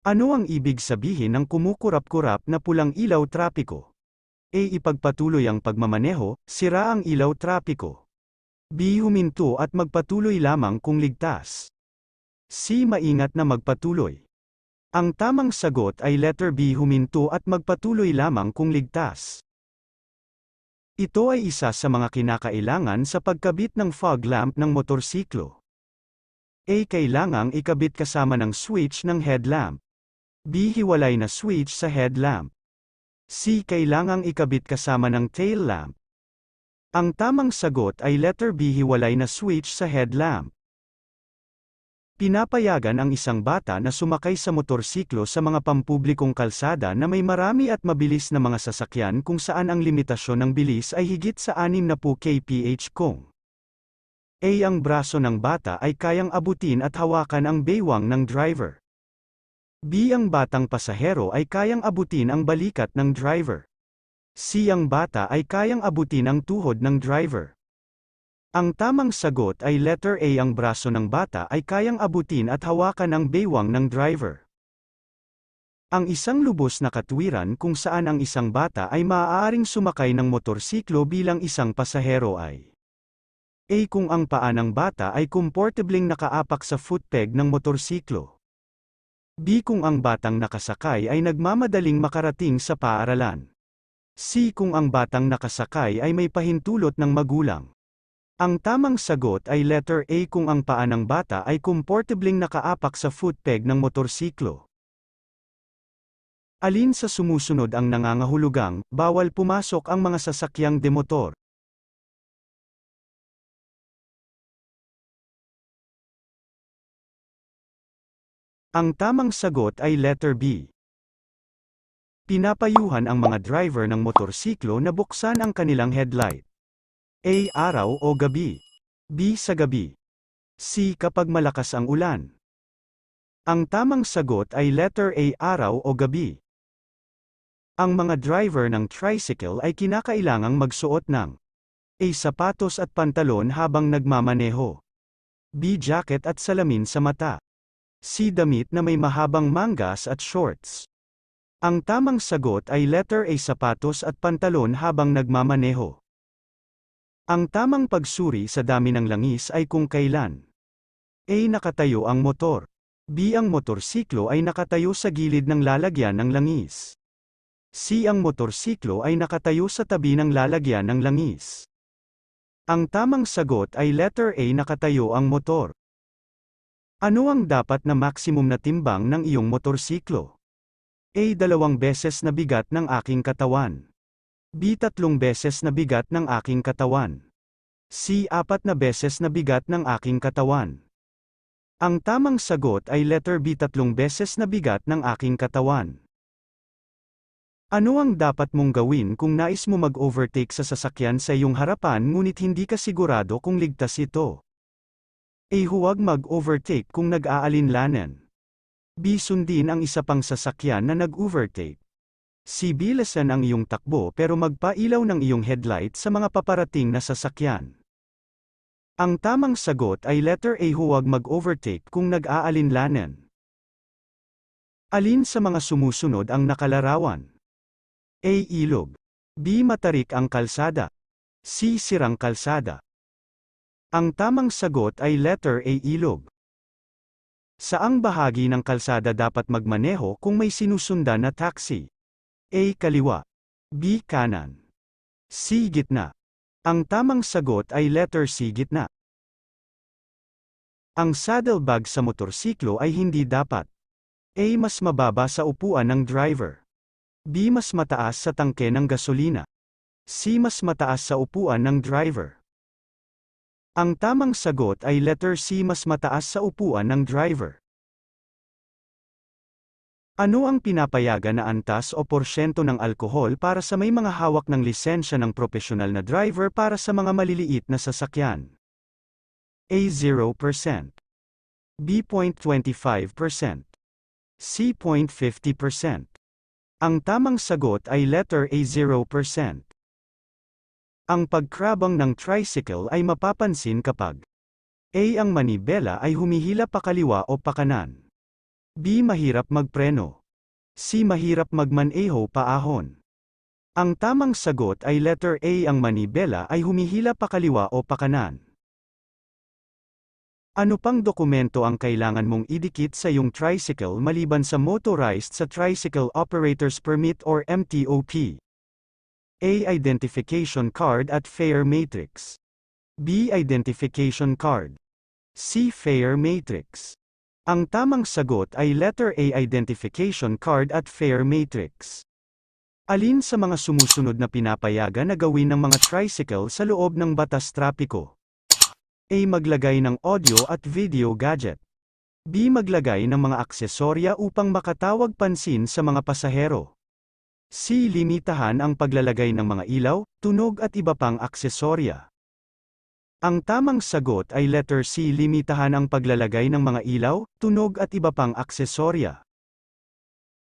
Ano ang ibig sabihin ng kumukurap-kurap na pulang ilaw trapiko? A. Ipagpatuloy ang pagmamaneho, sira ang ilaw trapiko. B. Huminto at magpatuloy lamang kung ligtas. C. Maingat na magpatuloy. Ang tamang sagot ay letter B. Huminto at magpatuloy lamang kung ligtas. Ito ay isa sa mga kinakailangan sa pagkabit ng fog lamp ng motorsiklo. A. Kailangang ikabit kasama ng switch ng headlamp. B. Hiwalay na switch sa headlamp. C. Kailangang ikabit kasama ng tail lamp. Ang tamang sagot ay letter B. Hiwalay na switch sa headlamp. Pinapayagan ang isang bata na sumakay sa motorsiklo sa mga pampublikong kalsada na may marami at mabilis na mga sasakyan kung saan ang limitasyon ng bilis ay higit sa 60 kph kung A. Ang braso ng bata ay kayang abutin at hawakan ang baywang ng driver. B. Ang batang pasahero ay kayang abutin ang balikat ng driver. C. Ang bata ay kayang abutin ang tuhod ng driver. Ang tamang sagot ay letter A. Ang braso ng bata ay kayang abutin at hawakan ang baywang ng driver. Ang isang lubos na katwiran kung saan ang isang bata ay maaaring sumakay ng motorsiklo bilang isang pasahero ay A. Kung ang paa ng bata ay komportableng nakaapak sa footpeg ng motorsiklo. B. Kung ang batang nakasakay ay nagmamadaling makarating sa paaralan. C. Kung ang batang nakasakay ay may pahintulot ng magulang. Ang tamang sagot ay letter A. Kung ang paa ng bata ay komportableng nakaapak sa footpeg ng motorsiklo. Alin sa sumusunod ang nangangahulugang, bawal pumasok ang mga sasakyang demotor? Ang tamang sagot ay letter B. Pinapayuhan ang mga driver ng motorsiklo na buksan ang kanilang headlight. A. Araw o gabi. B. Sa gabi. C. Kapag malakas ang ulan. Ang tamang sagot ay letter A. Araw o gabi. Ang mga driver ng tricycle ay kinakailangang magsuot ng A. Sapatos at pantalon habang nagmamaneho. B. Jacket at salamin sa mata. C. Damit na may mahabang mangas at shorts. Ang tamang sagot ay letter A. Sapatos at pantalon habang nagmamaneho. Ang tamang pagsuri sa dami ng langis ay kung kailan A. Nakatayo ang motor. B. Ang motorsiklo ay nakatayo sa gilid ng lalagyan ng langis. C. Ang motorsiklo ay nakatayo sa tabi ng lalagyan ng langis. Ang tamang sagot ay letter A. Nakatayo ang motor. Ano ang dapat na maximum na timbang ng iyong motorsiklo? A. 2 beses na bigat ng aking katawan. B. 3 beses na bigat ng aking katawan. C. 4 na beses na bigat ng aking katawan. Ang tamang sagot ay letter B. 3 beses na bigat ng aking katawan. Ano ang dapat mong gawin kung nais mo mag-overtake sa sasakyan sa iyong harapan ngunit hindi ka sigurado kung ligtas ito? A. Huwag mag-overtake kung nag-aalinlanan. B. Sundin ang isa pang sasakyan na nag-overtake. C. Bilisan ang iyong takbo pero magpailaw ng iyong headlight sa mga paparating na sasakyan. Ang tamang sagot ay letter A. Huwag mag-overtake kung nag-aalinlanan. Alin sa mga sumusunod ang nakalarawan? A. Ilog. B. Matarik ang kalsada. C. Sirang kalsada. Ang tamang sagot ay letter A. Ilog. Saang bahagi ng kalsada dapat magmaneho kung may sinusundan na taxi? A. Kaliwa. B. Kanan. C. Gitna. Ang tamang sagot ay letter C. Gitna. Ang saddlebag sa motorsiklo ay hindi dapat A. Mas mababa sa upuan ng driver. B. Mas mataas sa tangke ng gasolina. C. Mas mataas sa upuan ng driver. Ang tamang sagot ay letter C. Mas mataas sa upuan ng driver. Ano ang pinapayagan na antas o porsyento ng alkohol para sa may mga hawak ng lisensya ng propesyonal na driver para sa mga maliliit na sasakyan? A. 0%. B. 0.25%. C. 0.50%. Ang tamang sagot ay letter A. 0%. Ang pagkrabang ng tricycle ay mapapansin kapag A. Ang manibela ay humihila pakaliwa o pakanan. B. Mahirap magpreno. C. Mahirap magmaneho paahon. Ang tamang sagot ay letter A. Ang manibela ay humihila pakaliwa o pakanan. Ano pang dokumento ang kailangan mong idikit sa iyong tricycle maliban sa Motorized sa Tricycle Operators Permit or MTOP? A. Identification card at fare matrix. B. Identification card. C. Fare matrix. Ang tamang sagot ay letter A. Identification card at fare matrix. Alin sa mga sumusunod na pinapayagan na gawin ng mga tricycle sa loob ng batas trapiko? A. Maglagay ng audio at video gadget. B. Maglagay ng mga aksesorya upang makatawag pansin sa mga pasahero. C. Limitahan ang paglalagay ng mga ilaw, tunog at iba pang aksesorya. Ang tamang sagot ay letter C. Limitahan ang paglalagay ng mga ilaw, tunog at iba pang aksesorya.